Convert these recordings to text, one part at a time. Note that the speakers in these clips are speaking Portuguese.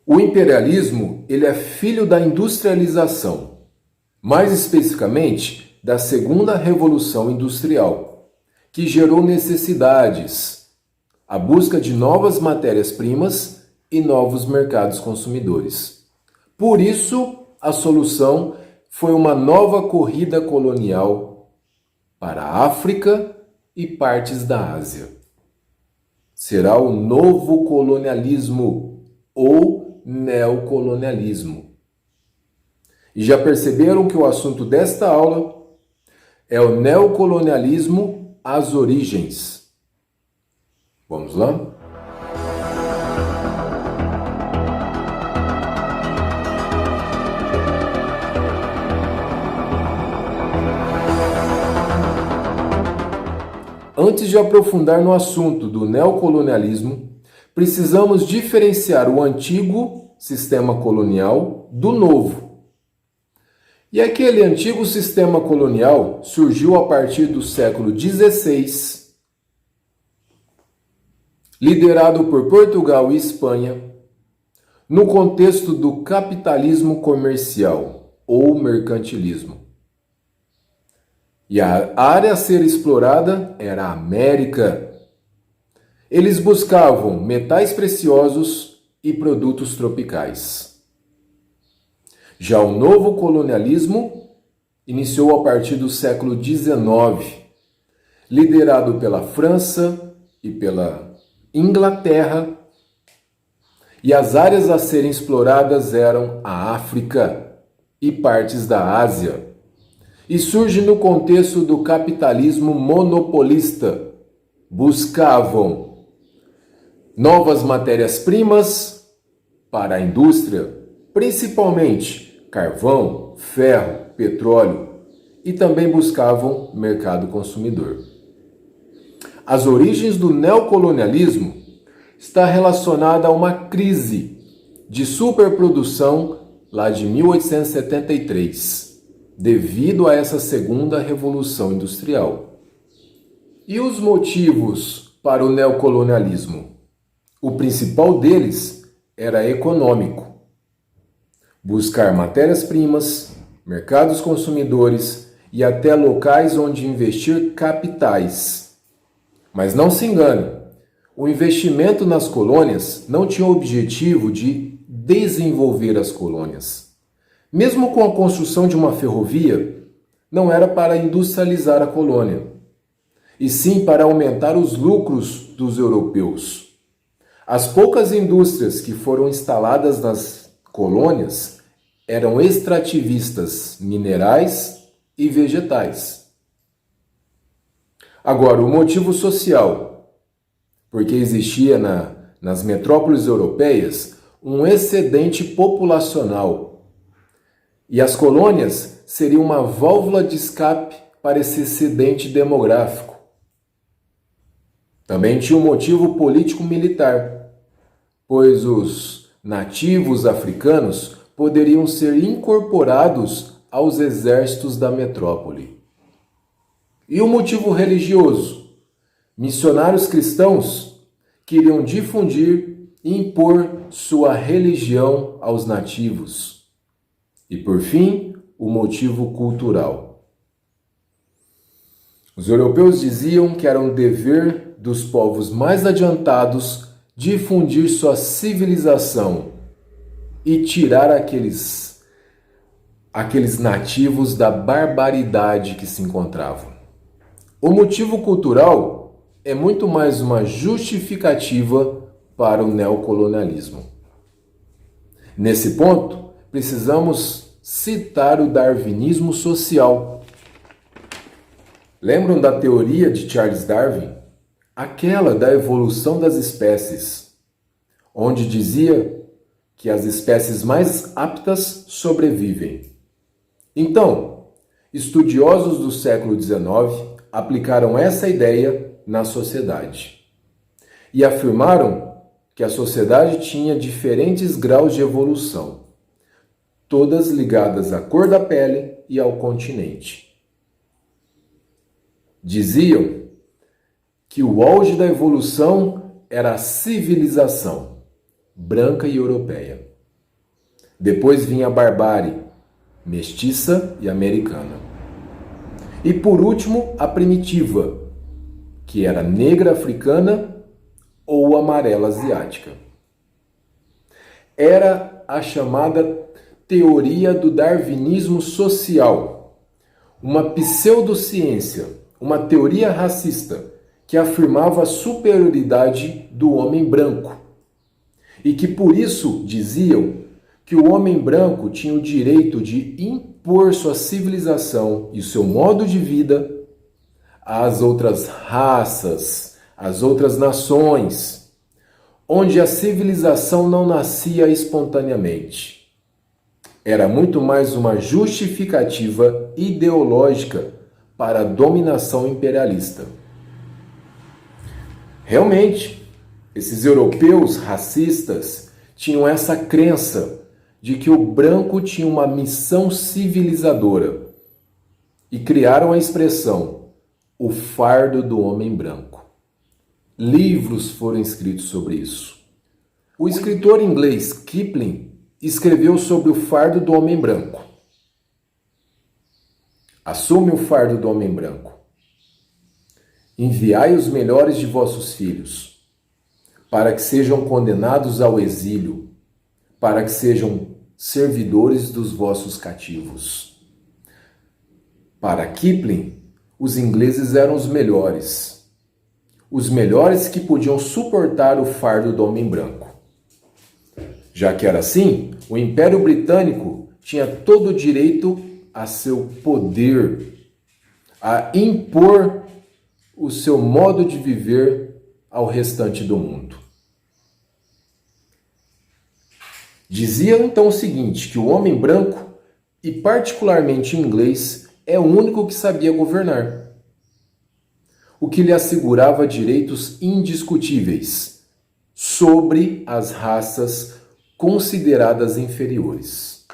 O imperialismo, ele é filho da industrialização, mais especificamente da segunda revolução industrial, que gerou necessidades, a busca de novas matérias-primas e novos mercados consumidores. Por isso, a solução foi uma nova corrida colonial para a África e partes da Ásia. Será o novo colonialismo ou neocolonialismo. E já perceberam que o assunto desta aula é o neocolonialismo, as origens. Vamos lá? Antes de aprofundar no assunto do neocolonialismo, precisamos diferenciar o antigo sistema colonial do novo. E aquele antigo sistema colonial surgiu a partir do século XVI, liderado por Portugal e Espanha, no contexto do capitalismo comercial ou mercantilismo. E a área a ser explorada era a América. Eles buscavam metais preciosos e produtos tropicais. Já o novo colonialismo iniciou a partir do século XIX, liderado pela França e pela Inglaterra, e as áreas a serem exploradas eram a África e partes da Ásia. E surge no contexto do capitalismo monopolista. Buscavam novas matérias-primas para a indústria, principalmente carvão, ferro, petróleo, e também buscavam mercado consumidor. As origens do neocolonialismo está relacionada a uma crise de superprodução lá de 1873, devido a essa segunda revolução industrial. E os motivos para o neocolonialismo? O principal deles era econômico. Buscar matérias-primas, mercados consumidores e até locais onde investir capitais. Mas não se engane, o investimento nas colônias não tinha o objetivo de desenvolver as colônias. Mesmo com a construção de uma ferrovia, não era para industrializar a colônia, e sim para aumentar os lucros dos europeus. As poucas indústrias que foram instaladas nas colônias eram extrativistas minerais e vegetais. Agora, o motivo social, porque existia nas metrópoles europeias um excedente populacional, e as colônias seriam uma válvula de escape para esse excedente demográfico. Também tinha um motivo político-militar, pois os nativos africanos poderiam ser incorporados aos exércitos da metrópole. E o motivo religioso? Missionários cristãos queriam difundir e impor sua religião aos nativos. E por fim, o motivo cultural. Os europeus diziam que era um dever dos povos mais adiantados difundir sua civilização e tirar aqueles nativos da barbaridade que se encontravam. O motivo cultural é muito mais uma justificativa para o neocolonialismo. Nesse ponto, precisamos citar o darwinismo social. Lembram da teoria de Charles Darwin? Aquela da evolução das espécies, onde dizia que as espécies mais aptas sobrevivem. Então, estudiosos do século XIX aplicaram essa ideia na sociedade e afirmaram que a sociedade tinha diferentes graus de evolução, todas ligadas à cor da pele e ao continente. Diziam que o auge da evolução era a civilização branca e europeia. Depois vinha a barbárie, mestiça e americana. E por último, a primitiva, que era negra africana ou amarela asiática. Era a chamada teoria do darwinismo social, uma pseudociência, uma teoria racista que afirmava a superioridade do homem branco e que por isso diziam que o homem branco tinha o direito de impor sua civilização e seu modo de vida às outras raças, às outras nações, onde a civilização não nascia espontaneamente. Era muito mais uma justificativa ideológica para a dominação imperialista. Realmente, esses europeus racistas tinham essa crença de que o branco tinha uma missão civilizadora e criaram a expressão o fardo do homem branco. Livros foram escritos sobre isso. O escritor inglês Kipling escreveu sobre o fardo do homem branco. Assume o fardo do homem branco. Enviai os melhores de vossos filhos, para que sejam condenados ao exílio, para que sejam servidores dos vossos cativos. Para Kipling, os ingleses eram os melhores que podiam suportar o fardo do homem branco. Já que era assim, o Império Britânico tinha todo o direito a seu poder, a impor o seu modo de viver ao restante do mundo. Dizia então o seguinte, que o homem branco, e particularmente inglês, é o único que sabia governar, o que lhe assegurava direitos indiscutíveis sobre as raças consideradas inferiores.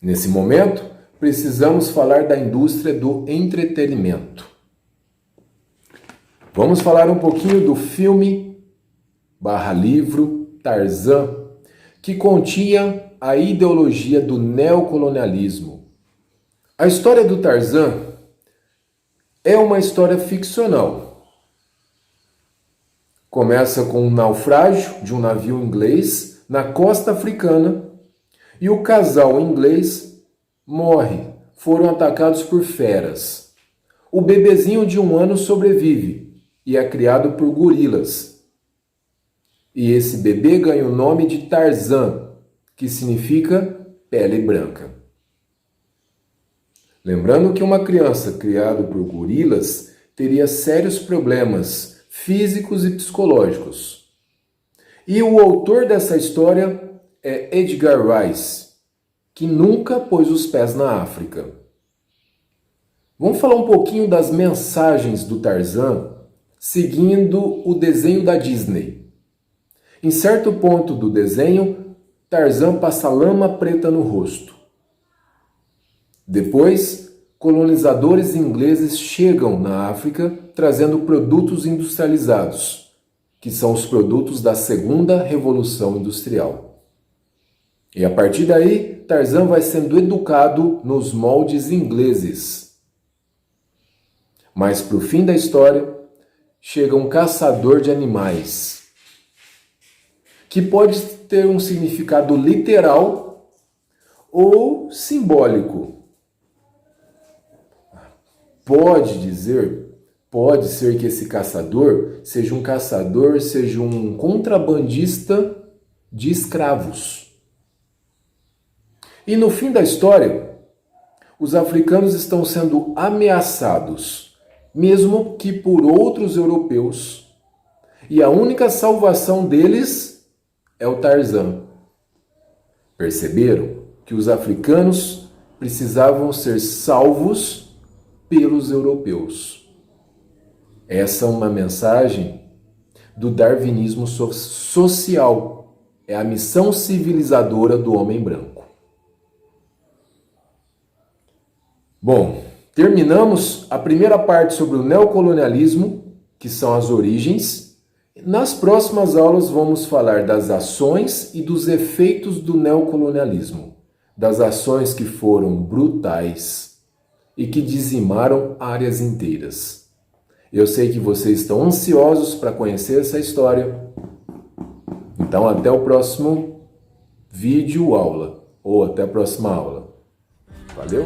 Nesse momento, precisamos falar da indústria do entretenimento. Vamos falar um pouquinho do filme/livro Tarzan, que continha a ideologia do neocolonialismo. A história do Tarzan é uma história ficcional. Começa com um naufrágio de um navio inglês na costa africana e o casal inglês morre. Foram atacados por feras. O bebezinho de 1 ano sobrevive e é criado por gorilas. E esse bebê ganha o nome de Tarzan, que significa pele branca. Lembrando que uma criança criada por gorilas teria sérios problemas físicos e psicológicos. E o autor dessa história é Edgar Rice, que nunca pôs os pés na África. Vamos falar um pouquinho das mensagens do Tarzan, seguindo o desenho da Disney. Em certo ponto do desenho, Tarzan passa lama preta no rosto. Depois, colonizadores ingleses chegam na África trazendo produtos industrializados, que são os produtos da Segunda Revolução Industrial. E a partir daí, Tarzan vai sendo educado nos moldes ingleses. Mas para o fim da história, chega um caçador de animais, que pode ter um significado literal ou simbólico. Pode ser que esse caçador, seja um contrabandista de escravos. E no fim da história, os africanos estão sendo ameaçados, mesmo que por outros europeus. E a única salvação deles é o Tarzan. Perceberam que os africanos precisavam ser salvos pelos europeus. Essa é uma mensagem do darwinismo social. É a missão civilizadora do homem branco. Bom, terminamos a primeira parte sobre o neocolonialismo, que são as origens. Nas próximas aulas vamos falar das ações e dos efeitos do neocolonialismo, das ações que foram brutais e que dizimaram áreas inteiras. Eu sei que vocês estão ansiosos para conhecer essa história, então até o próximo vídeo aula, ou até a próxima aula. Valeu?